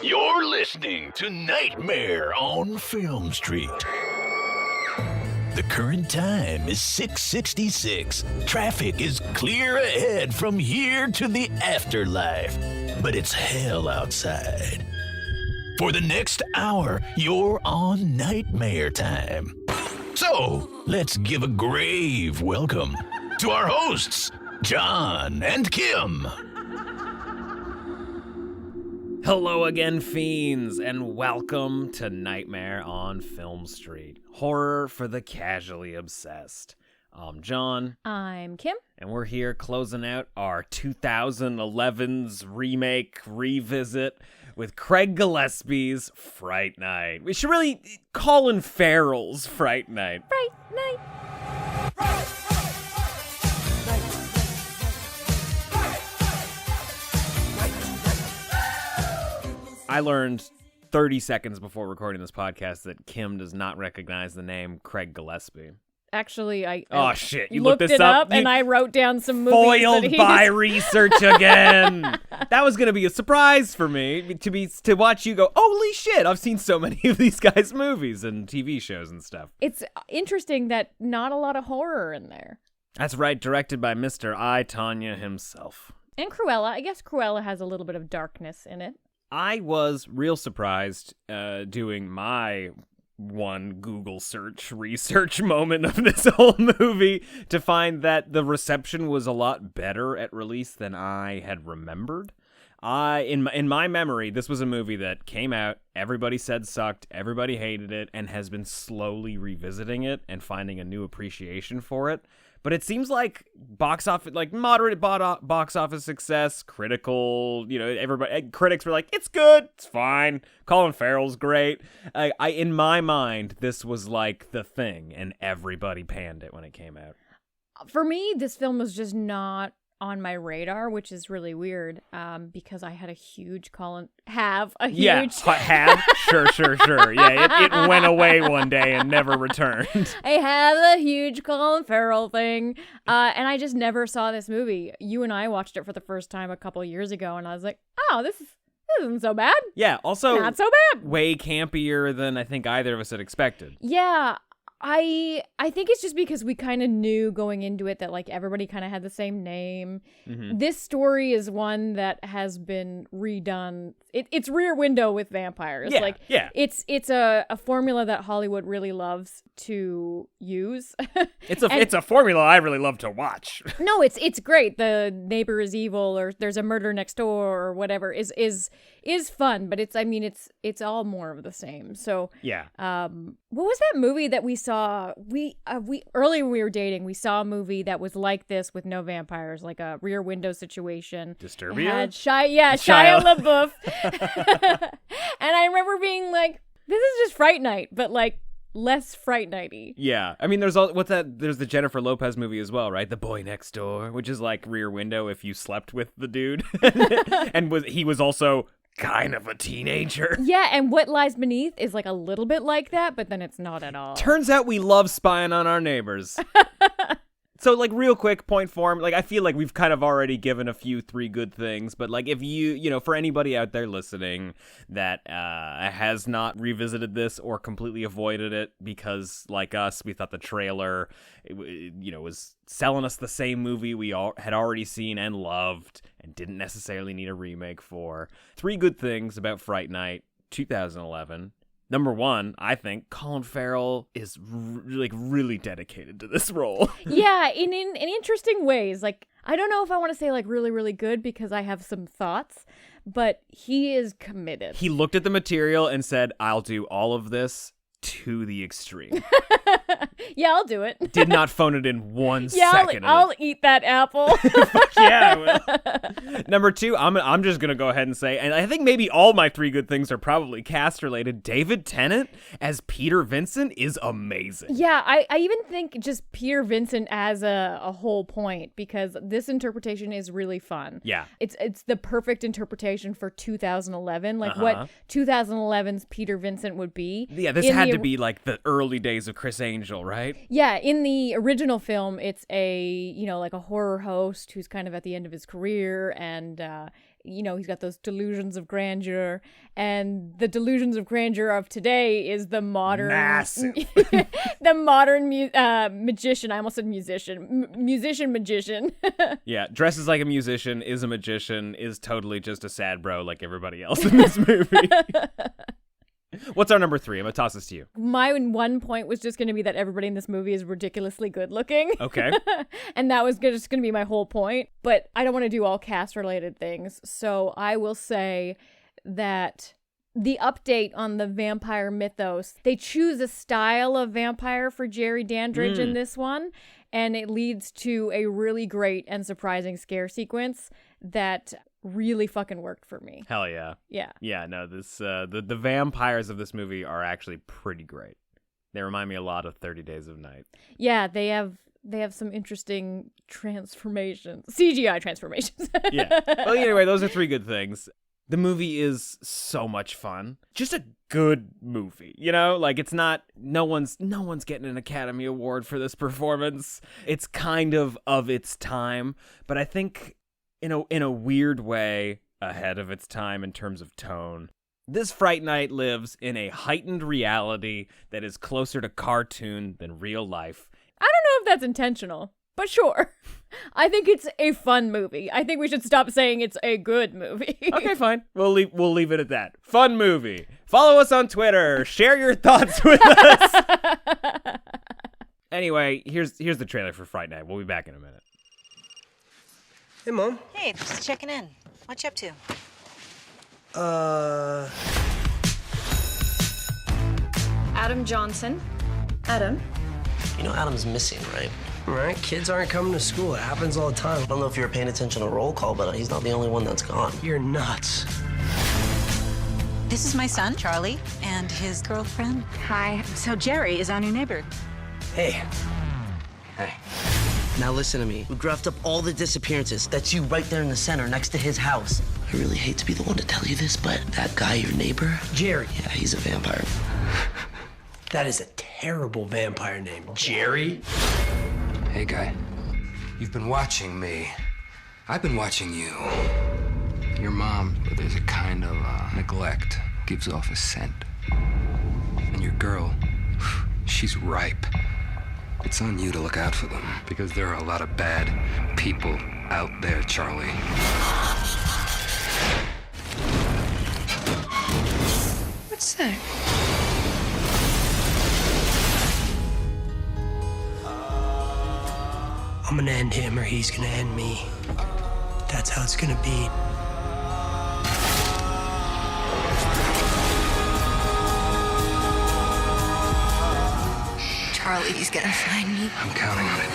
You're listening to Nightmare on Film Street. The current time is 6:66. Traffic is clear ahead from here to the afterlife, but it's hell outside. For the next hour, you're on Nightmare time. So, let's give a grave welcome to our hosts, John and Kim. Hello again, fiends, and welcome to Nightmare on Film Street. Horror for the casually obsessed. I'm John. I'm Kim. And we're here closing out our 2011's remake revisit with Craig Gillespie's Fright Night. We should really Colin Farrell's Fright Night. Fright Night. I learned 30 seconds before recording this podcast that Kim does not recognize the name Craig Gillespie. Actually, I shit! You looked this it up You and I wrote down some movies. Foiled by research again. That was gonna be a surprise for me to watch you go, holy shit! I've seen so many of these guys' movies and TV shows and stuff. It's interesting that not a lot of horror in there. That's right, directed by Mr. I, Tanya himself. And Cruella. I guess Cruella has a little bit of darkness in it. I was real surprised doing my one Google search research moment of this whole movie to find that the reception was a lot better at release than I had remembered. In my memory, this was a movie that came out, everybody said sucked, everybody hated it, and has been slowly revisiting it and finding a new appreciation for it. But it seems like moderate box office success, critical, critics were like, it's good, it's fine, Colin Farrell's great. In my mind, this was like the thing, and everybody panned it when it came out. For me, this film was just not on my radar, which is really weird, because I had a huge sure. Yeah, it went away one day and never returned. I have a huge Colin Farrell thing, and I just never saw this movie. You and I watched it for the first time a couple years ago, and I was like, oh, this isn't so bad. Yeah, also not so bad. Way campier than I think either of us had expected. Yeah. I think it's just because we kind of knew going into it that like everybody kind of had the same name. Mm-hmm. This story is one that has been redone. It's Rear Window with vampires. Yeah. It's a formula that Hollywood really loves to use. It's a formula I really love to watch. No, it's great. The neighbor is evil, or there's a murder next door, or whatever is fun, but it's all more of the same. So yeah. What was that movie that we saw? We earlier when we were dating, we saw a movie that was like this with no vampires, like a Rear Window situation. Disturbia? It had Shia LaBeouf. And I remember being like, this is just Fright Night, but like less Fright Nighty. Yeah. I mean, there's the Jennifer Lopez movie as well, right? The Boy Next Door, which is like Rear Window if you slept with the dude. And he was also kind of a teenager. Yeah, and What Lies Beneath is like a little bit like that, but then it's not at all. Turns out we love spying on our neighbors. So, like, real quick point form, like, I feel like we've kind of already given a few 3 good things, but, like, if for anybody out there listening that has not revisited this or completely avoided it because, like us, we thought the trailer, was selling us the same movie we all had already seen and loved and didn't necessarily need a remake for. 3 good things about Fright Night 2011. Number 1, I think Colin Farrell is really dedicated to this role. Yeah, in interesting ways. Like, I don't know if I want to say like really, really good because I have some thoughts, but he is committed. He looked at the material and said, I'll do all of this to the extreme. Yeah, I'll do it. Did not phone it in one second. I'll eat that apple. Fuck yeah, I will. Number 2, I'm just gonna go ahead and say, and I think maybe all my 3 good things are probably cast related. David Tennant as Peter Vincent is amazing. Yeah, I even think just Peter Vincent as a whole point, because this interpretation is really fun. Yeah, it's the perfect interpretation for 2011, like what 2011's Peter Vincent would be. Yeah, this had to be like the early days of Chris Angel, right? Yeah, in the original film, it's like a horror host who's kind of at the end of his career, and he's got those delusions of grandeur, and the delusions of grandeur of today is the modern massive the modern magician. I almost said musician. Magician. Yeah, dresses like a musician, is a magician, is totally just a sad bro like everybody else in this movie. What's our number 3? I'm gonna toss this to you. My 1 point was just gonna be that everybody in this movie is ridiculously good looking. Okay. And that was just gonna be my whole point. But I don't want to do all cast related things, so I will say that the update on the vampire mythos, they choose a style of vampire for Jerry Dandridge in this one, and it leads to a really great and surprising scare sequence that really fucking worked for me. Hell yeah. Yeah. Yeah, no, this the vampires of this movie are actually pretty great. They remind me a lot of 30 Days of Night. Yeah, they have some interesting transformations. CGI transformations. Yeah. Well, anyway, those are 3 good things. The movie is so much fun. Just a good movie, Like, it's not, no one's getting an Academy Award for this performance. It's kind of its time, but I think in a weird way ahead of its time in terms of tone. This Fright Night lives in a heightened reality that is closer to cartoon than real life. I don't know if that's intentional, but sure. I think it's a fun movie. I think we should stop saying it's a good movie. Okay, fine. We'll leave it at that. Fun movie. Follow us on Twitter. Share your thoughts with us. Anyway, here's the trailer for Fright Night. We'll be back in a minute. Hey, Mom. Hey, just checking in. What you up to? Adam Johnson. Adam. You know Adam's missing, right? Right, kids aren't coming to school. It happens all the time. I don't know if you were paying attention to roll call, but he's not the only one that's gone. You're nuts. This is my son, Charlie, and his girlfriend. Hi. So Jerry is our new neighbor. Hey. Hey. Now listen to me. We graphed up all the disappearances. That's you right there in the center next to his house. I really hate to be the one to tell you this, but that guy, your neighbor? Jerry. Yeah, he's a vampire. That is a terrible vampire name. Jerry? Hey, guy. You've been watching me. I've been watching you. Your mom, there's a kind of neglect. Gives off a scent. And your girl, she's ripe. It's on you to look out for them, because there are a lot of bad people out there, Charlie. What's that? I'm gonna end him or he's gonna end me. That's how it's gonna be. Charlie's gonna find me. I'm counting on it.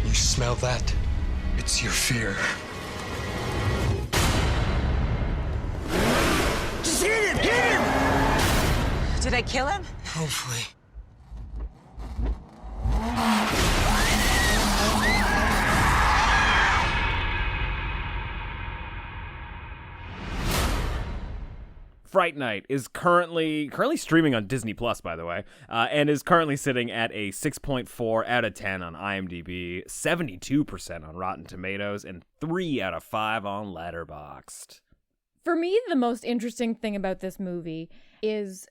You smell that? It's your fear. Just hit him! Hit him! Did I kill him? Hopefully. Fright Night is currently streaming on Disney Plus, by the way, and is currently sitting at a 6.4 out of 10 on IMDb, 72% on Rotten Tomatoes, and 3 out of 5 on Letterboxd. For me, the most interesting thing about this movie is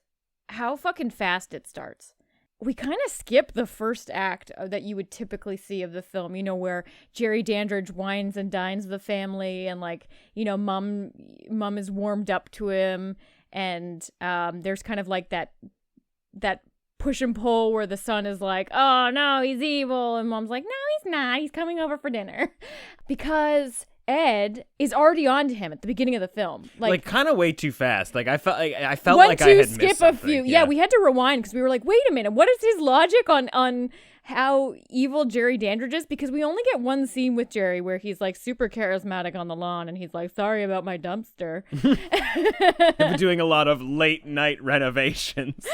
how fucking fast it starts. We kind of skip the first act that you would typically see of the film, where Jerry Dandridge wines and dines the family, and mom is warmed up to him, and there's kind of like that push and pull where the son is like, oh no, he's evil, and mom's like, no, he's not, he's coming over for dinner, because Ed is already on to him at the beginning of the film, like kind of way too fast. Like I felt like I had missed skip a something. few. Yeah, we had to rewind because we were like, wait a minute, what is his logic on how evil Jerry Dandridge is? Because we only get one scene with Jerry where he's like super charismatic on the lawn, and he's like, sorry about my dumpster. I've been doing a lot of late night renovations.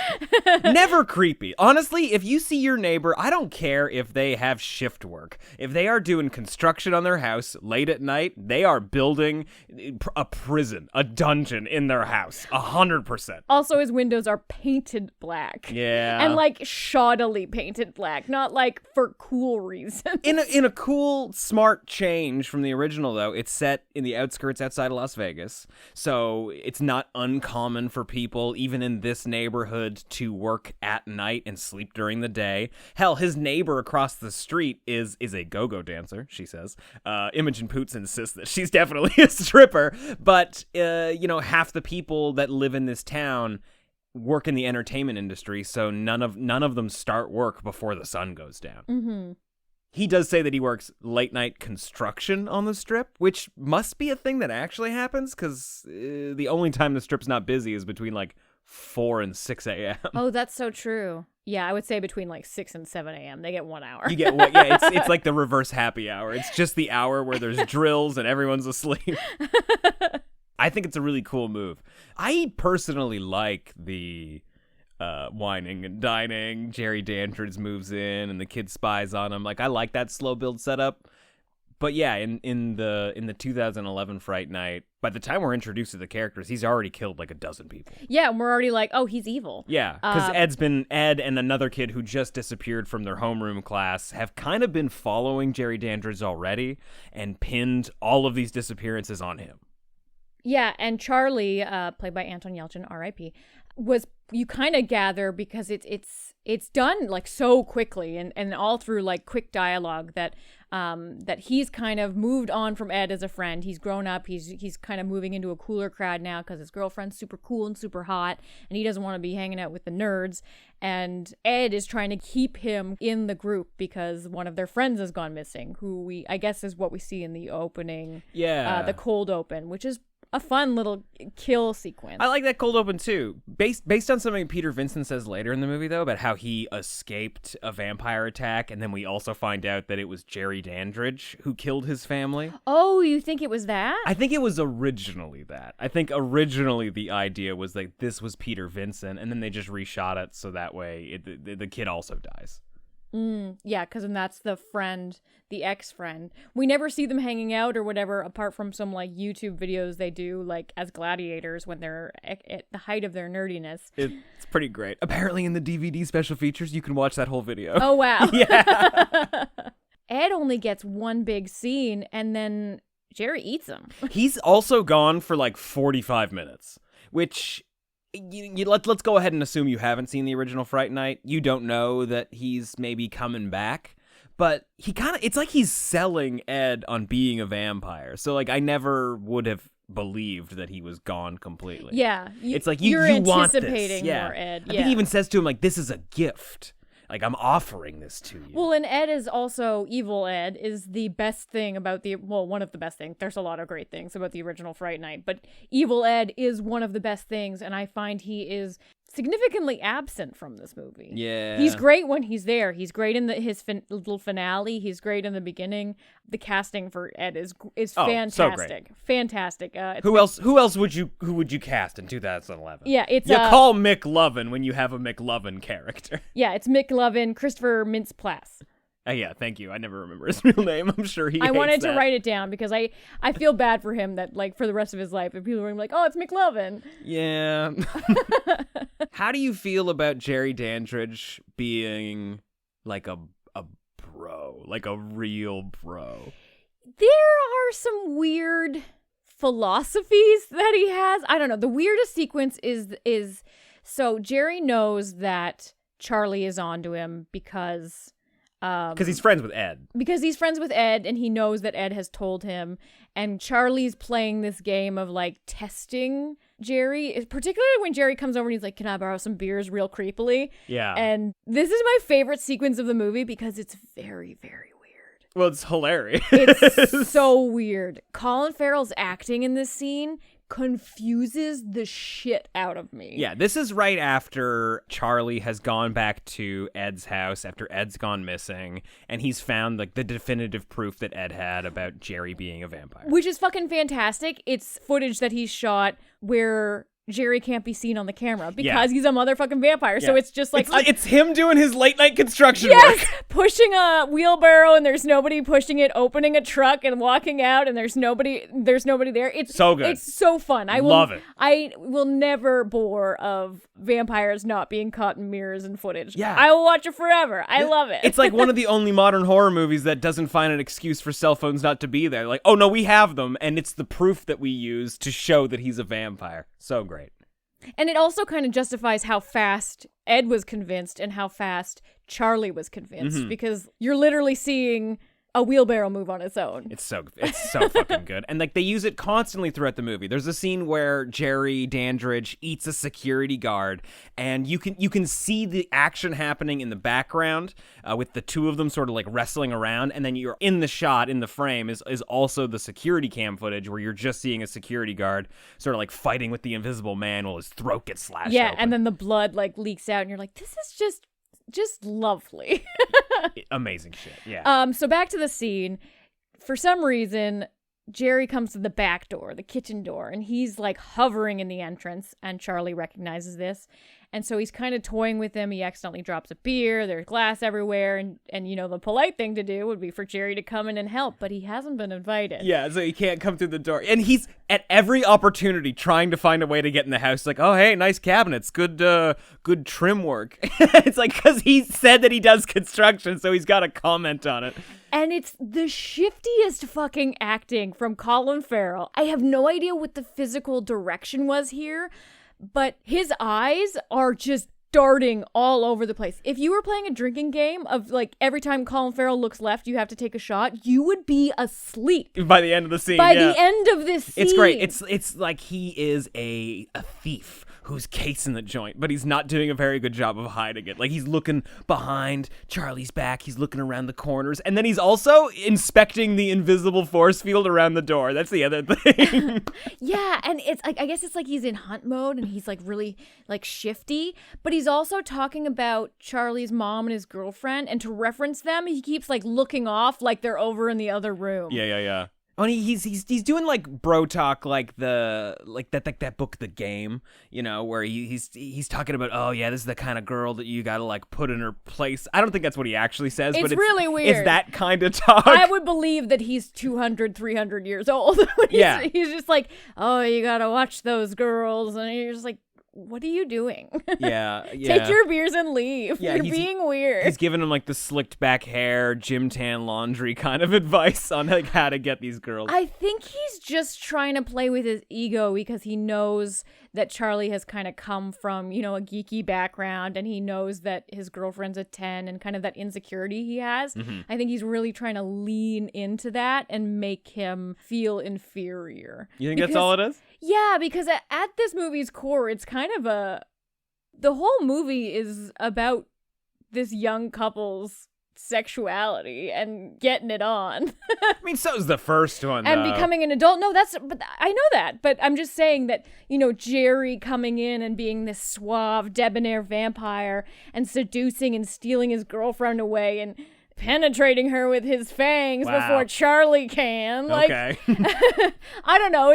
Never creepy. Honestly, if you see your neighbor, I don't care if they have shift work. If they are doing construction on their house late at night, they are building a prison, a dungeon in their house. 100%. Also, his windows are painted black. Yeah. And like shoddily painted black. not like for cool reasons. In a cool, smart change from the original, though, it's set in the outskirts outside of Las Vegas, so it's not uncommon for people, even in this neighborhood, to work at night and sleep during the day. Hell, his neighbor across the street is a go-go dancer, she says. Imogen Poots insists that she's definitely a stripper, but, half the people that live in this town work in the entertainment industry, so none of them start work before the sun goes down. Mm-hmm. He does say that he works late night construction on the strip, which must be a thing that actually happens, because the only time the strip's not busy is between like 4 and 6 a.m. Oh, that's so true. Yeah, I would say between like 6 and 7 a.m. They get 1 hour. You get what? Yeah, it's like the reverse happy hour. It's just the hour where there's drills and everyone's asleep. I think it's a really cool move. I personally like the whining and dining. Jerry Dandridge moves in and the kid spies on him. Like, I like that slow build setup. But yeah, in the 2011 Fright Night, by the time we're introduced to the characters, he's already killed like a dozen people. Yeah, and we're already like, oh, he's evil. Yeah, because Ed and another kid who just disappeared from their homeroom class have kind of been following Jerry Dandridge already and pinned all of these disappearances on him. Yeah, and Charlie, played by Anton Yelchin, R.I.P., was, you kind of gather, because it's done like so quickly and all through like quick dialogue that he's kind of moved on from Ed as a friend. He's grown up. He's kind of moving into a cooler crowd now because his girlfriend's super cool and super hot, and he doesn't want to be hanging out with the nerds. And Ed is trying to keep him in the group because one of their friends has gone missing, who I guess is what we see in the opening. Yeah, the cold open, which is a fun little kill sequence. I like that cold open too. Based on something Peter Vincent says later in the movie, though, about how he escaped a vampire attack, and then we also find out that it was Jerry Dandridge who killed his family. Oh, you think it was that? I think it was originally that. I think originally the idea was like this was Peter Vincent, and then they just reshot it so that way the kid also dies. Yeah, because then that's the friend, the ex-friend. We never see them hanging out or whatever, apart from some like YouTube videos they do like as gladiators when they're at the height of their nerdiness. It's pretty great. Apparently in the DVD special features, you can watch that whole video. Oh, wow. Yeah. Ed only gets one big scene and then Jerry eats him. He's also gone for like 45 minutes, which... let's go ahead and assume you haven't seen the original Fright Night. You don't know that he's maybe coming back, but it's like he's selling Ed on being a vampire. So like I never would have believed that he was gone completely. Yeah. It's like you're you want this. anticipating Yeah. more Ed. I think he even says to him like, this is a gift. Like, I'm offering this to you. Well, and Ed is also, evil Ed is the best thing about one of the best things. There's a lot of great things about the original Fright Night, but evil Ed is one of the best things, and I find he is significantly absent from this movie. Yeah. He's great when he's there. He's great in his little finale. He's great in the beginning. The casting for Ed is fantastic. So great. Fantastic. Who else would you cast in 2011? Yeah, it's you call Mick Lovin when you have a McLovin character. Yeah, it's Mick Lovin, Christopher Mintz-Plasse. Yeah, thank you. I never remember his real name. I'm sure he. I wanted to write it down because I feel bad for him that like for the rest of his life, if people are like, "Oh, it's McLovin." Yeah. How do you feel about Jerry Dandridge being like a bro, like a real bro? There are some weird philosophies that he has. I don't know. The weirdest sequence is so Jerry knows that Charlie is onto him because he's friends with Ed. Because he's friends with Ed, and he knows that Ed has told him. And Charlie's playing this game of like testing Jerry, particularly when Jerry comes over and he's like, "Can I borrow some beers?" real creepily. Yeah. And this is my favorite sequence of the movie because it's very, very weird. Well, it's hilarious. It's so weird. Colin Farrell's acting in this scene confuses the shit out of me. Yeah, this is right after Charlie has gone back to Ed's house after Ed's gone missing, and he's found like the definitive proof that Ed had about Jerry being a vampire. Which is fucking fantastic. It's footage that he's shot where Jerry can't be seen on the camera because he's a motherfucking vampire. So it's just like it's him doing his late night construction yes, work. Pushing a wheelbarrow and there's nobody pushing it, opening a truck and walking out and there's nobody there. It's so good. It's so fun. I love it. I will never bore of vampires not being caught in mirrors and footage. Yeah. I will watch it forever. I love it. It's like one of the only modern horror movies that doesn't find an excuse for cell phones not to be there. Like, oh no, we have them, and it's the proof that we use to show that he's a vampire. So great. And it also kind of justifies how fast Ed was convinced and how fast Charlie was convinced because you're literally seeing a wheelbarrow move on its own. It's so fucking good. And like they use it constantly throughout the movie. There's a scene where Jerry Dandridge eats a security guard and you can see the action happening in the background with the two of them sort of like wrestling around, and then you're in the shot in the frame is also the security cam footage where you're just seeing a security guard sort of like fighting with the invisible man while his throat gets slashed open. And then the blood like leaks out and you're like, this is just lovely. Amazing shit. Yeah. So back to the scene. For some reason, Jerry comes to the back door, the kitchen door, and he's like hovering in the entrance, and Charlie recognizes this. And so he's kind of toying with him. He accidentally drops a beer. There's glass everywhere. And you know, the polite thing to do would be for Jerry to come in and help, but he hasn't been invited. Yeah, so he can't come through the door. And he's at every opportunity trying to find a way to get in the house. Like, oh, hey, nice cabinets. Good trim work. It's like, because he said that he does construction, so he's got to comment on it. And it's the shiftiest fucking acting from Colin Farrell. I have no idea what the physical direction was here, but his eyes are just darting all over the place. If you were playing a drinking game of like every time Colin Farrell looks left, you have to take a shot, you would be asleep. By the end of the scene, By the end of this scene. It's great. It's like he is a thief who's casing the joint, but he's not doing a very good job of hiding it. Like, he's looking behind Charlie's back, he's looking around the corners, and then he's also inspecting the invisible force field around the door. That's the other thing. Yeah, and it's like, I guess it's like he's in hunt mode and he's like really like shifty, but he's also talking about Charlie's mom and his girlfriend, and to reference them, he keeps like looking off like they're over in the other room. Yeah. And he's doing like bro talk, like that book, The Game, you know, where he's talking about, oh yeah, this is the kind of girl that you gotta like put in her place. I don't think that's what he actually says, but it's really weird. It's that kind of talk. I would believe that he's 200, 300 years old. He's just like, oh, you gotta watch those girls, and you're just like, what are you doing? Yeah. Take your beers and leave. You're being weird. He's giving him like the slicked back hair, gym tan laundry kind of advice on like how to get these girls. I think he's just trying to play with his ego because he knows that Charlie has kind of come from, you know, a geeky background, and he knows that his girlfriend's a 10 and kind of that insecurity he has. Mm-hmm. I think he's really trying to lean into that and make him feel inferior. You think that's all it is? Yeah, because at this movie's core, it's kind of the whole movie is about this young couple's sexuality and getting it on. I mean, so is the first one, and becoming an adult. No, but I know that, but I'm just saying that, you know, Jerry coming in and being this suave, debonair vampire and seducing and stealing his girlfriend away and penetrating her with his fangs before Charlie can. Like, okay. I don't know.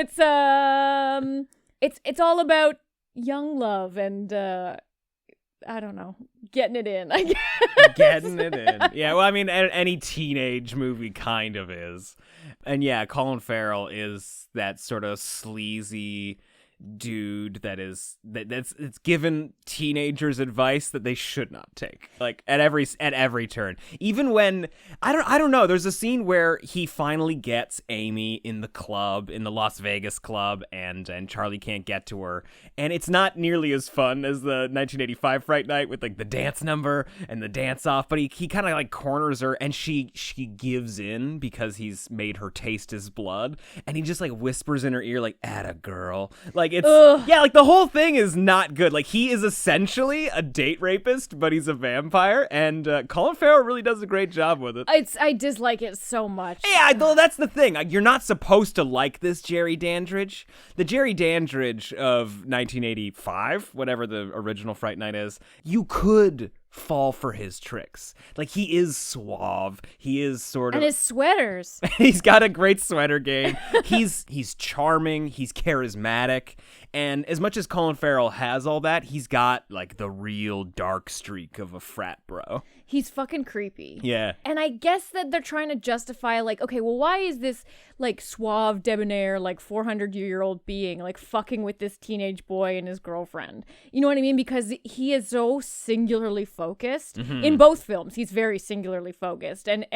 It's all about young love and I don't know, getting it in. I guess. Getting it in. Yeah. Well, I mean, any teenage movie kind of is, and yeah, Colin Farrell is that sort of sleazy dude that's given teenagers advice that they should not take, like at every turn. Even when I don't know, there's a scene where he finally gets Amy in the club, in the Las Vegas club, and Charlie can't get to her, and it's not nearly as fun as the 1985 Fright Night with like the dance number and the dance off, but he kind of like corners her, and she gives in because he's made her taste his blood, and he just like whispers in her ear like, "Atta girl." Like, it's yeah, like the whole thing is not good. Like, he is essentially a date rapist, but he's a vampire, and Colin Farrell really does a great job with it. I dislike it so much. Yeah, though that's the thing. You're not supposed to like this Jerry Dandridge. The Jerry Dandridge of 1985, whatever the original Fright Night is, you could fall for his tricks. Like, he is suave. He is sort of... And his sweaters. He's got a great sweater game. He's charming. He's charismatic. And as much as Colin Farrell has all that, he's got, like, the real dark streak of a frat bro. He's fucking creepy. Yeah. And I guess that they're trying to justify, like, okay, well, why is this, like, suave, debonair, like, 400-year-old being, like, fucking with this teenage boy and his girlfriend? You know what I mean? Because he is so singularly focused. Mm-hmm. In both films, he's very singularly focused. And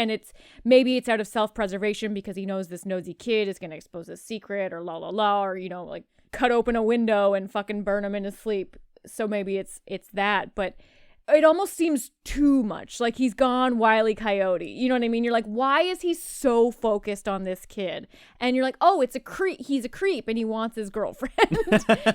maybe it's out of self-preservation because he knows this nosy kid is going to expose his secret or la la la, or, you know, like, cut open a window and fucking burn him in his sleep. So maybe it's that, but it almost seems too much. Like, he's gone Wile E. Coyote. You know what I mean? You're like, why is he so focused on this kid? And you're like, oh, it's a creep. He's a creep and he wants his girlfriend.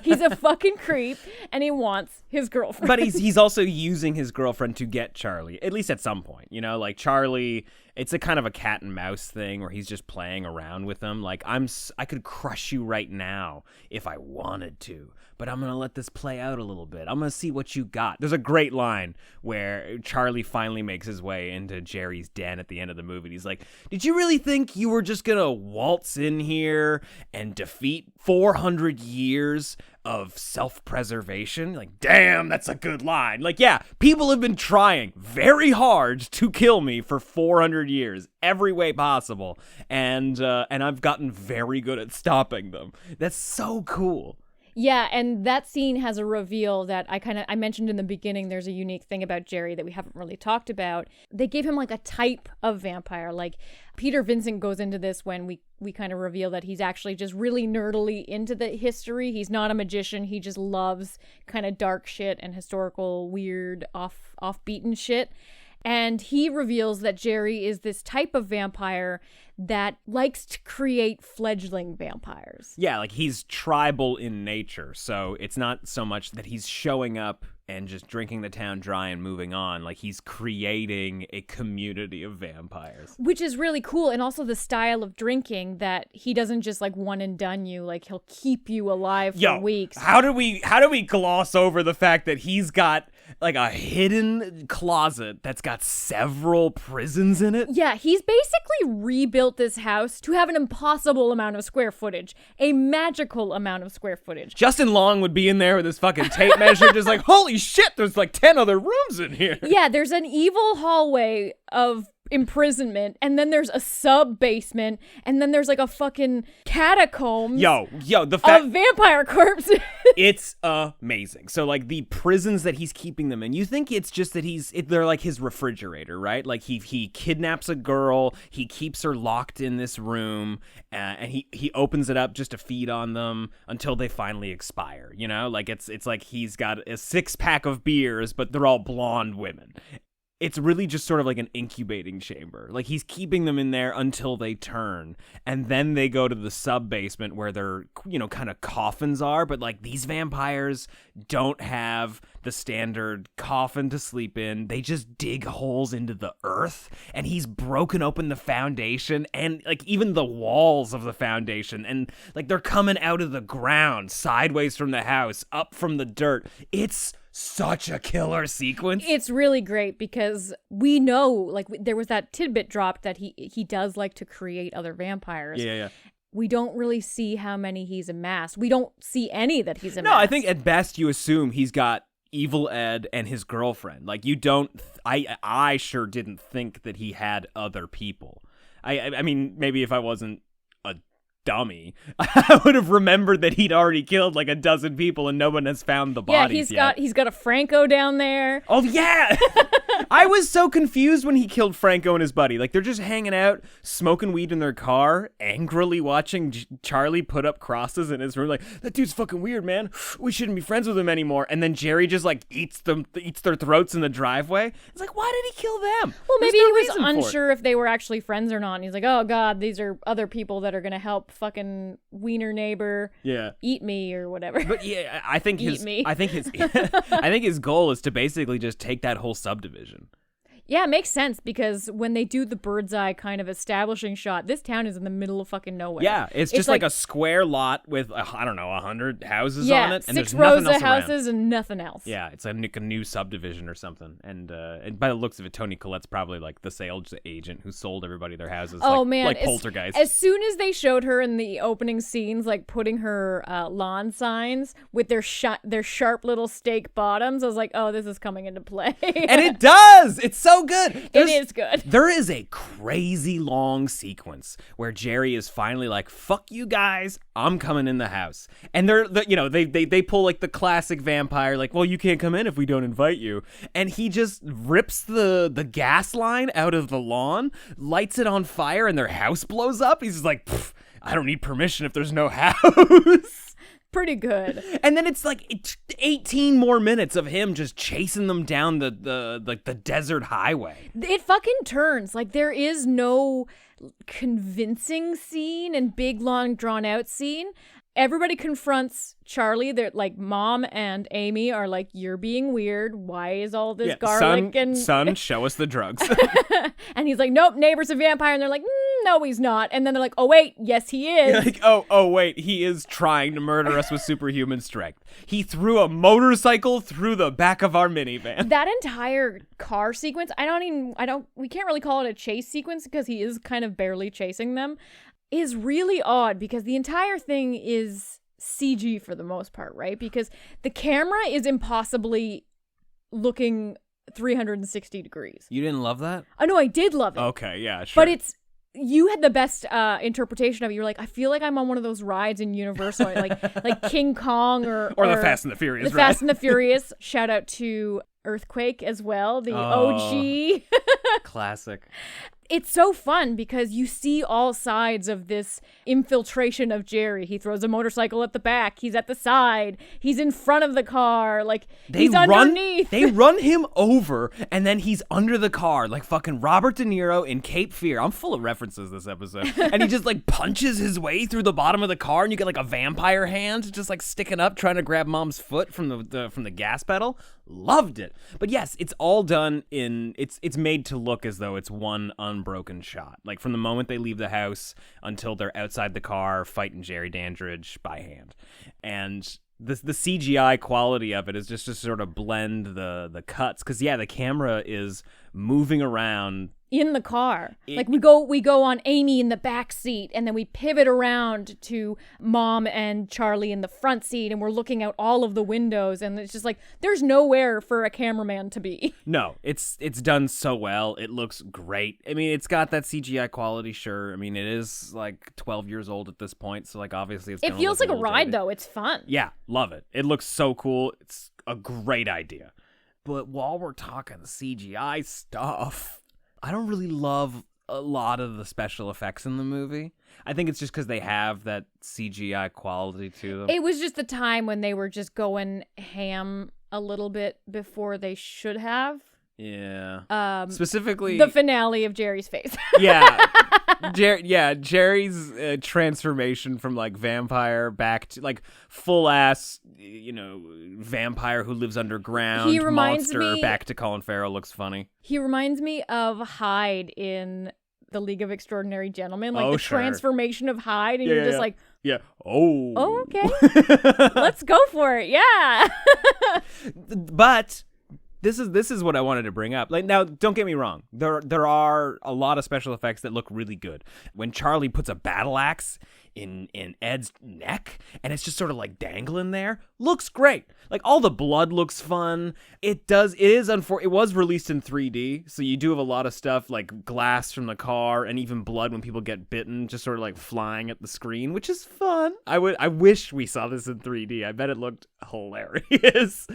He's a fucking creep and he wants his girlfriend. But he's also using his girlfriend to get Charlie, at least at some point. You know, like, Charlie, it's a kind of a cat and mouse thing where he's just playing around with them. Like, I could crush you right now if I wanted to, but I'm going to let this play out a little bit. I'm going to see what you got. There's a great line where Charlie finally makes his way into Jerry's den at the end of the movie. He's like, did you really think you were just going to waltz in here and defeat 400 years of self-preservation? Like, damn, that's a good line. Like, yeah, people have been trying very hard to kill me for 400 years, every way possible, and I've gotten very good at stopping them. That's so cool. Yeah, and that scene has a reveal that I mentioned in the beginning. There's a unique thing about Jerry that we haven't really talked about. They gave him like a type of vampire. Like, Peter Vincent goes into this when we kind of reveal that he's actually just really nerdily into the history. He's not a magician. He just loves kind of dark shit and historical, weird, off-beaten shit. And he reveals that Jerry is this type of vampire that likes to create fledgling vampires. Yeah, like, he's tribal in nature, so it's not so much that he's showing up and just drinking the town dry and moving on. Like, he's creating a community of vampires. Which is really cool, and also the style of drinking that he doesn't just, like, one and done you. Like, he'll keep you alive for weeks. How do we gloss over the fact that he's got, like, a hidden closet that's got several prisons in it? Yeah, he's basically rebuilt this house to have an impossible amount of square footage, a magical amount of square footage. Justin Long would be in there with his fucking tape measure, just like, holy shit, there's like 10 other rooms in here. Yeah, there's an evil hallway of imprisonment, and then there's a sub basement, and then there's like a fucking catacombs the fact of vampire corpses. It's amazing. So, like, the prisons that he's keeping them in, you think it's just that they're like his refrigerator, right? Like, he kidnaps a girl, he keeps her locked in this room, and he opens it up just to feed on them until they finally expire, you know? Like, it's like he's got a 6-pack of beers, but they're all blonde women. It's really just sort of like an incubating chamber. Like, he's keeping them in there until they turn. And then they go to the sub-basement where their, you know, kind of coffins are. But, like, these vampires don't have the standard coffin to sleep in. They just dig holes into the earth. And he's broken open the foundation and, like, even the walls of the foundation. And, like, they're coming out of the ground, sideways from the house, up from the dirt. It's such a killer sequence. It's really great because we know, like, there was that tidbit dropped that he does like to create other vampires. Yeah. We don't really see how many he's amassed. We don't see any that he's amassed. No, I think at best you assume he's got Evil Ed and his girlfriend. Like, you don't... I sure didn't think that he had other people. I mean, maybe if I wasn't a dummy, I would have remembered that he'd already killed like a dozen people and no one has found the bodies yet. He's got a Franco down there. Oh yeah. I was so confused when he killed Franco and his buddy. Like, they're just hanging out, smoking weed in their car, angrily watching Charlie put up crosses in his room. Like, that dude's fucking weird, man. We shouldn't be friends with him anymore. And then Jerry just like eats their throats in the driveway. It's like, why did he kill them? Well, maybe he was unsure if they were actually friends or not. And he's like, oh god, these are other people that are gonna help fucking wiener neighbor eat me or whatever. But yeah, I think his goal is to basically just take that whole subdivision. Yeah, it makes sense because when they do the bird's eye kind of establishing shot, this town is in the middle of fucking nowhere. Yeah, it's just like a square lot with, I don't know, 100 houses on it. And 6 there's rows nothing of else houses around. and nothing else. Yeah, it's like a new subdivision or something. And by the looks of it, Toni Collette's probably like the sales agent who sold everybody their houses. Oh, man. Like Poltergeist. As soon as they showed her in the opening scenes, like putting her lawn signs with their sharp little stake bottoms, I was like, oh, this is coming into play. And it does! It's so good! It is good. There is a crazy long sequence where Jerry is finally like, fuck you guys, I'm coming in the house. And they pull like the classic vampire, like, well, you can't come in if we don't invite you. And he just rips the gas line out of the lawn, lights it on fire, and their house blows up. He's just like, I don't need permission if there's no house. Pretty good. And then it's like 18 more minutes of him just chasing them down the desert highway. It fucking turns. Like, there is no convincing scene and big, long, drawn-out scene. Everybody confronts Charlie. They're like, Mom and Amy are like, you're being weird. Why is all this garlic and... Son, show us the drugs. And he's like, nope, neighbor's a vampire. And they're like, no, he's not. And then they're like, oh, wait, yes, he is. Like, oh, wait, he is trying to murder us with superhuman strength. He threw a motorcycle through the back of our minivan. That entire car sequence, we can't really call it a chase sequence because he is kind of barely chasing them, is really odd because the entire thing is CG for the most part, right? Because the camera is impossibly looking 360 degrees. You didn't love that? Oh, no, I did love it. Okay, yeah, sure. But you had the best interpretation of it. You were like, I feel like I'm on one of those rides in Universal, like King Kong or the Fast and the Furious. The Fast and the Furious. Shout out to Earthquake as well, the OG. Classic. It's so fun because you see all sides of this infiltration of Jerry. He throws a motorcycle at the back. He's at the side. He's in front of the car. Like, he's underneath. They run him over, and then he's under the car, like fucking Robert De Niro in Cape Fear. I'm full of references this episode. And he just like punches his way through the bottom of the car, and you get like a vampire hand just like sticking up, trying to grab Mom's foot from the gas pedal. Loved it. But yes, it's all done it's made to look as though it's one unbroken shot. Like from the moment they leave the house until they're outside the car fighting Jerry Dandridge by hand. And the CGI quality of it is just to sort of blend the cuts. Because yeah, the camera is moving around in the car. Like we go on Amy in the back seat, and then we pivot around to Mom and Charlie in the front seat, and we're looking out all of the windows, and it's just like there's nowhere for a cameraman to be. No, it's done so well. It looks great. I mean, it's got that CGI quality, sure. I mean, it is like 12 years old at this point, so like obviously it feels like a ride though. It's fun. Yeah, love it. It looks so cool. It's a great idea. But while we're talking CGI stuff, I don't really love a lot of the special effects in the movie. I think it's just because they have that CGI quality to them. It was just the time when they were just going ham a little bit before they should have. Yeah. Specifically the finale of Jerry's face. Yeah. Jerry's transformation from like vampire back to like full ass, vampire who lives underground. He reminds monster me, back to Colin Farrell looks funny. He reminds me of Hyde in The League of Extraordinary Gentlemen, like transformation of Hyde, and you're just like, yeah. Oh, okay, let's go for it. Yeah. But this is what I wanted to bring up. Like, now, don't get me wrong. There are a lot of special effects that look really good. When Charlie puts a battle axe in Ed's neck, and it's just sort of like dangling there, looks great. Like, all the blood looks fun. It was released in 3D, so you do have a lot of stuff like glass from the car and even blood when people get bitten, just sort of like flying at the screen, which is fun. I wish we saw this in 3D. I bet it looked hilarious.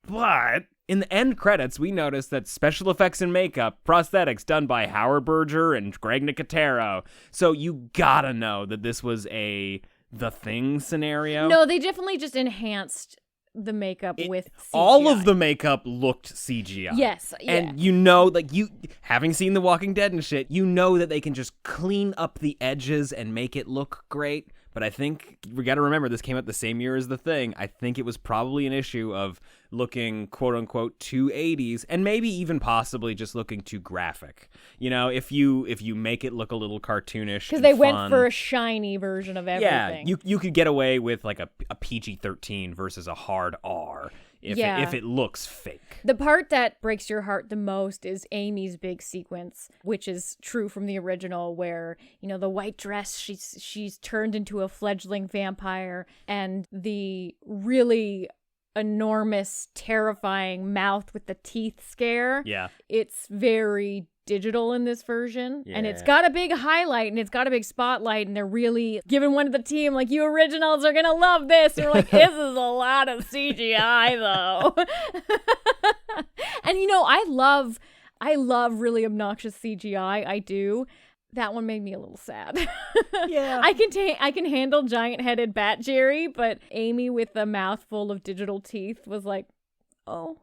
But in the end credits, we noticed that special effects and makeup, prosthetics done by Howard Berger and Greg Nicotero. So you gotta know that this was a The Thing scenario. No, they definitely just enhanced the makeup with CGI. All of the makeup looked CGI. Yes, yeah. And having seen The Walking Dead and shit, you know that they can just clean up the edges and make it look great. But I think we got to remember this came out the same year as The Thing. I think it was probably an issue of looking quote unquote too 80s and maybe even possibly just looking too graphic. You know, if you make it look a little cartoonish, because they went for a shiny version of everything. Yeah, you could get away with like a PG-13 versus a hard R. If it looks fake. The part that breaks your heart the most is Amy's big sequence, which is true from the original, where, you know, the white dress, she's turned into a fledgling vampire, and the really enormous, terrifying mouth with the teeth scare. Yeah. It's very digital in this version, and it's Yeah. got a big highlight and it's got a big spotlight, and they're really giving one to the team like, you originals are gonna love this. And we're like, this is a lot of CGI though. And you know, I love really obnoxious CGI. I do. That one made me a little sad. Yeah. I can handle giant-headed Bat Jerry, but Amy with a mouthful of digital teeth was like, oh.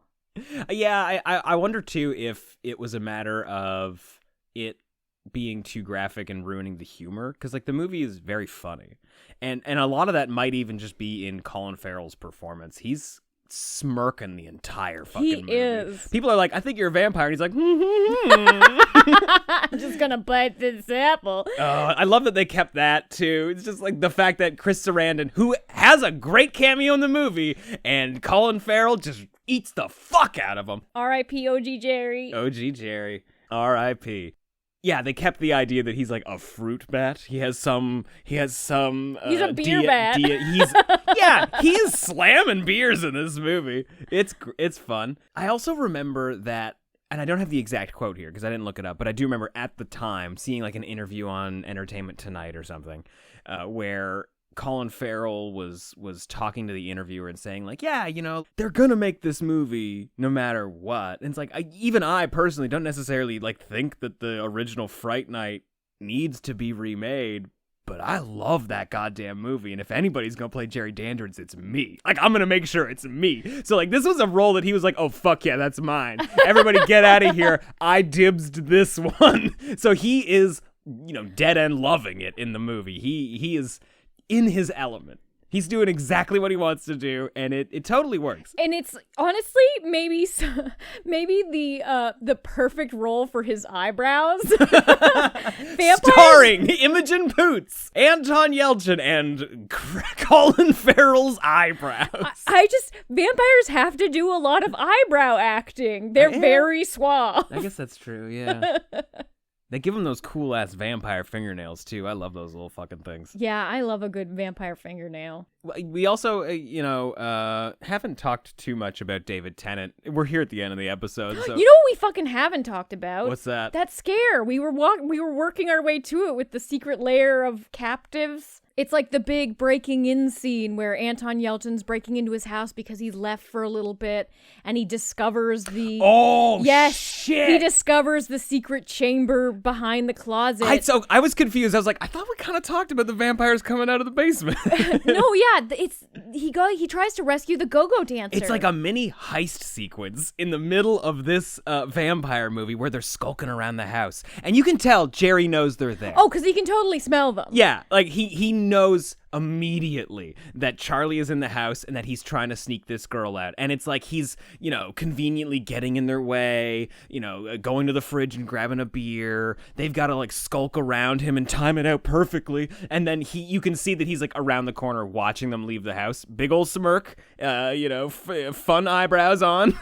Yeah, I wonder too if it was a matter of it being too graphic and ruining the humor, because like the movie is very funny, and a lot of that might even just be in Colin Farrell's performance. He's smirking the entire fucking movie. He is. People are like, I think you're a vampire, and he's like, I'm just gonna bite this apple. I love that they kept that too. It's just like the fact that Chris Sarandon, who has a great cameo in the movie, and Colin Farrell just eats the fuck out of him. R.I.P. O.G. Jerry. O.G. Jerry. R.I.P. Yeah, they kept the idea that he's like a fruit bat. He has some. He's a beer bat. He is slamming beers in this movie. It's fun. I also remember that, and I don't have the exact quote here because I didn't look it up, but I do remember at the time seeing like an interview on Entertainment Tonight or something, where Colin Farrell was talking to the interviewer and saying like, yeah, you know, they're gonna make this movie no matter what. And it's like, even I personally don't necessarily like think that the original Fright Night needs to be remade, but I love that goddamn movie. And if anybody's gonna play Jerry Dandridge, it's me. Like, I'm gonna make sure it's me. So like, this was a role that he was like, oh fuck yeah, that's mine. Everybody get out of here. I dibsed this one. So he is, you know, dead end loving it in the movie. He is in his element. He's doing exactly what he wants to do, and it totally works. And it's honestly maybe the perfect role for his eyebrows. Starring Imogen Poots, Anton Yelchin, and Colin Farrell's eyebrows. Vampires have to do a lot of eyebrow acting. They're very suave. I guess that's true, yeah. They give him those cool-ass vampire fingernails, too. I love those little fucking things. Yeah, I love a good vampire fingernail. We also, haven't talked too much about David Tennant. We're here at the end of the episode. So. You know what we fucking haven't talked about? What's that? That scare. We were working our way to it with the secret lair of captives. It's like the big breaking in scene where Anton Yelchin's breaking into his house because he's left for a little bit, and he discovers the... Oh, yes, shit! He discovers the secret chamber behind the closet. I was confused. I was like, I thought we kind of talked about the vampires coming out of the basement. No, yeah, he tries to rescue the go-go dancer. It's like a mini heist sequence in the middle of this vampire movie where they're skulking around the house, and you can tell Jerry knows they're there. Oh, because he can totally smell them. Yeah, like he knows immediately that Charlie is in the house and that he's trying to sneak this girl out. And it's like he's, you know, conveniently getting in their way, you know, going to the fridge and grabbing a beer. They've got to like skulk around him and time it out perfectly. And then you can see that he's like around the corner watching them leave the house. Big old smirk, fun eyebrows on.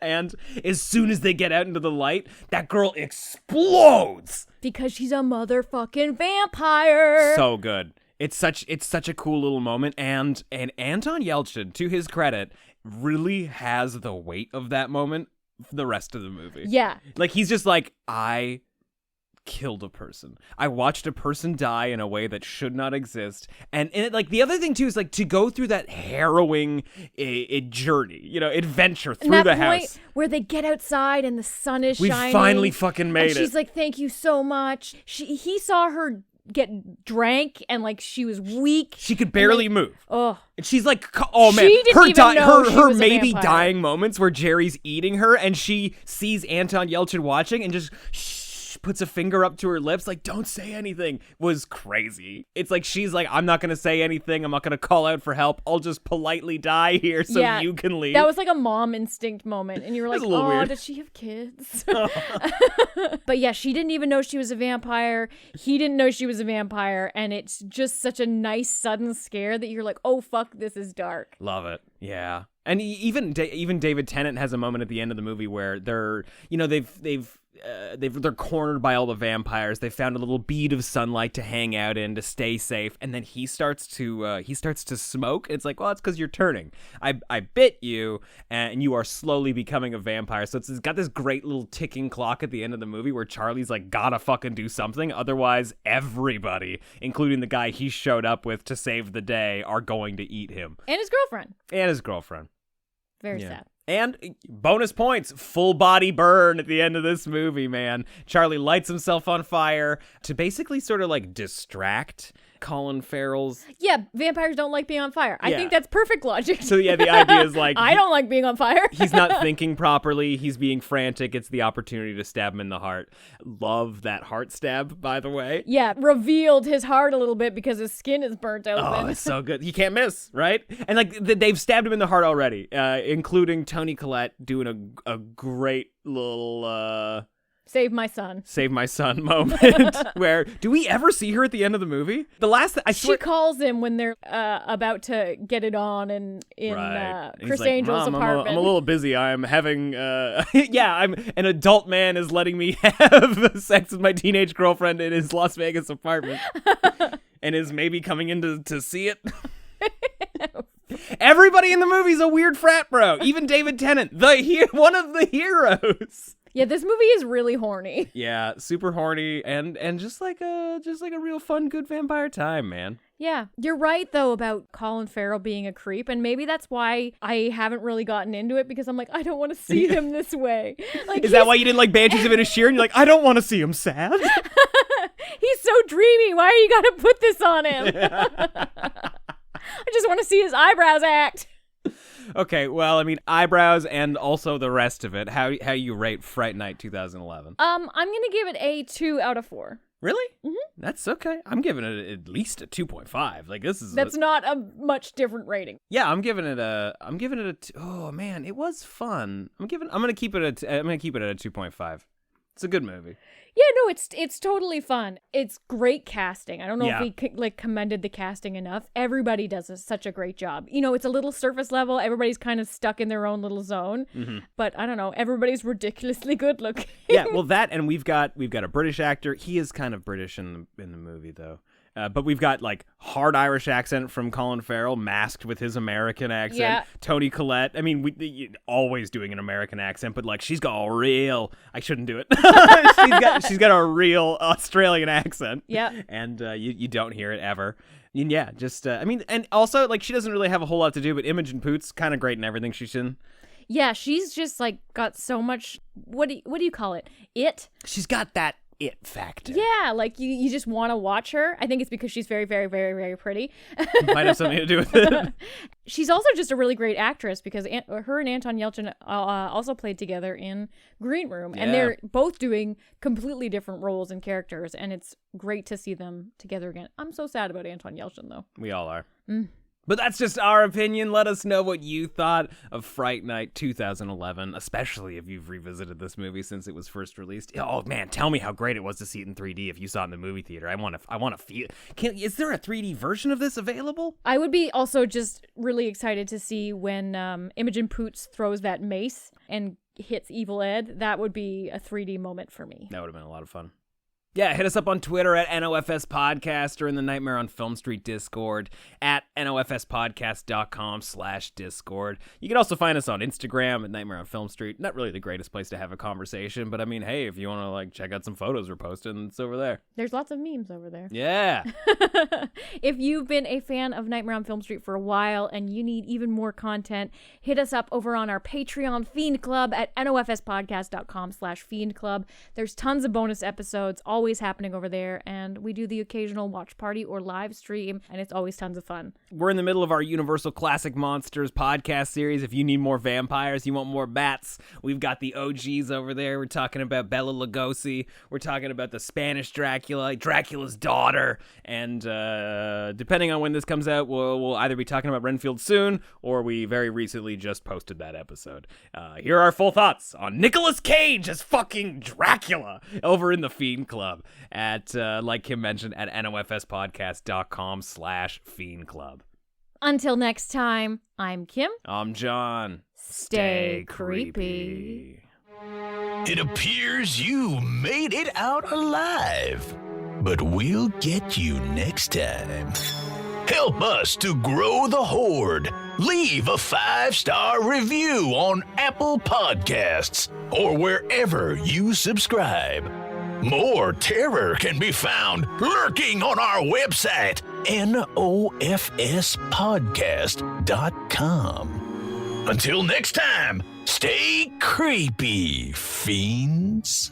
And as soon as they get out into the light, that girl explodes. Because she's a motherfucking vampire. So good. It's such a cool little moment, and Anton Yelchin, to his credit, really has the weight of that moment for the rest of the movie. Yeah. Like, he's just like, I killed a person. I watched a person die in a way that should not exist. And like, the other thing, too, is like to go through that harrowing journey, you know, adventure through and that the point house. Where they get outside and the sun is shining. We finally fucking made and she's like, thank you so much. He saw her get drank and like she was weak. She could barely move. Oh. And she's like, oh man, she didn't even know she her was a maybe vampire. dying moments where Jerry's eating her and she sees Anton Yelchin watching and just puts a finger up to her lips, like, don't say anything, was crazy. It's like, she's like, I'm not going to say anything. I'm not going to call out for help. I'll just politely die here so you can leave. That was like a mom instinct moment. And you were like, oh, weird. Does she have kids? But yeah, she didn't even know she was a vampire. He didn't know she was a vampire. And it's just such a nice sudden scare that you're like, oh, fuck, this is dark. Love it. Yeah. And even David Tennant has a moment at the end of the movie where they're cornered by all the vampires. They found a little bead of sunlight to hang out in to stay safe, and then he starts to smoke. It's like, well, it's because you're turning. I bit you, and you are slowly becoming a vampire. So it's got this great little ticking clock at the end of the movie where Charlie's like, gotta fucking do something, otherwise everybody, including the guy he showed up with to save the day, are going to eat him. And his girlfriend. Very sad. And bonus points, full body burn at the end of this movie, man. Charlie lights himself on fire to basically sort of like distract Colin Farrell's... Yeah, vampires don't like being on fire. I think that's perfect logic. So yeah, the idea is like... I don't like being on fire. He's not thinking properly. He's being frantic. It's the opportunity to stab him in the heart. Love that heart stab, by the way. Yeah, revealed his heart a little bit because his skin is burnt open. Oh, it's so good. You can't miss, right? And like they've stabbed him in the heart already, including Toni Collette doing a great little... Save my son moment. Where do we ever see her at the end of the movie? The last she calls him when they're about to get it on in Chris Angel's apartment. I'm a little busy. I'm having I'm an adult man is letting me have sex with my teenage girlfriend in his Las Vegas apartment, and is maybe coming in to see it. Everybody in the movie's a weird frat bro. Even David Tennant, one of the heroes. Yeah, this movie is really horny. Yeah, super horny and just like a real fun, good vampire time, man. Yeah, you're right though about Colin Farrell being a creep, and maybe that's why I haven't really gotten into it, because I'm like, I don't want to see him this way. Like, is that why you didn't like Banshees of Inisherin? And you're like, I don't want to see him sad. He's so dreamy. Why are you gotta put this on him? I just want to see his eyebrows act. Okay, well, I mean, eyebrows and also the rest of it. How you rate Fright Night 2011? I'm gonna give it a 2 out of 4. Really? Mm-hmm. That's okay. I'm giving it at least a 2.5. Like that's not a much different rating. Yeah, I'm giving it a. Oh man, it was fun. I'm gonna keep it at a 2.5. It's a good movie. Yeah, no, it's totally fun. It's great casting. I don't know if we commended the casting enough. Everybody does such a great job. You know, it's a little surface level. Everybody's kind of stuck in their own little zone. Mm-hmm. But I don't know. Everybody's ridiculously good looking. Yeah, well, that, and we've got a British actor. He is kind of British in the movie though. But we've got like hard Irish accent from Colin Farrell masked with his American accent. Yeah. Toni Collette. I mean, we always doing an American accent, but like she's got a real. I shouldn't do it. she's got a real Australian accent. Yeah. And you don't hear it ever. And yeah, just I mean, and also like she doesn't really have a whole lot to do, but Imogen Poots kind of great in everything she's in. Yeah, she's just like got so much. What do you call it? She's got that it factor. Yeah, like you just want to watch her. I think it's because she's very, very, very, very pretty. Might have something to do with it. She's also just a really great actress, because her and Anton Yelchin also played together in Green Room. Yeah. And they're both doing completely different roles and characters, and it's great to see them together again. I'm so sad about Anton Yelchin, though. We all are. But that's just our opinion. Let us know what you thought of Fright Night 2011, especially if you've revisited this movie since it was first released. Oh man, tell me how great it was to see it in 3D if you saw it in the movie theater. I want to feel. Is there a 3D version of this available? I would be also just really excited to see when Imogen Poots throws that mace and hits Evil Ed. That would be a 3D moment for me. That would have been a lot of fun. Yeah, hit us up on Twitter at NOFS Podcast or in the Nightmare on Film Street Discord at nofspodcast.com/Discord. You can also find us on Instagram at Nightmare on Film Street. Not really the greatest place to have a conversation, but I mean, hey, if you want to like check out some photos we're posting, it's over there. There's lots of memes over there. Yeah. If you've been a fan of Nightmare on Film Street for a while and you need even more content, hit us up over on our Patreon Fiend Club at nofspodcast.com/Fiend Club. There's tons of bonus episodes, all always happening over there, and we do the occasional watch party or live stream, and it's always tons of fun. We're in the middle of our Universal Classic Monsters podcast series. If you need more vampires, you want more bats, we've got the OGs over there. We're talking about Bela Lugosi. We're talking about the Spanish Dracula, Dracula's daughter, and depending on when this comes out, we'll either be talking about Renfield soon, or we very recently just posted that episode. Here are our full thoughts on Nicolas Cage as fucking Dracula over in the Fiend Club at, like Kim mentioned, at nofspodcast.com/Fiend Club. Until next time, I'm Kim. I'm John. Stay creepy. It appears you made it out alive, but we'll get you next time. Help us to grow the horde. Leave a 5-star review on Apple Podcasts or wherever you subscribe. More terror can be found lurking on our website, nofspodcast.com. Until next time, stay creepy, fiends.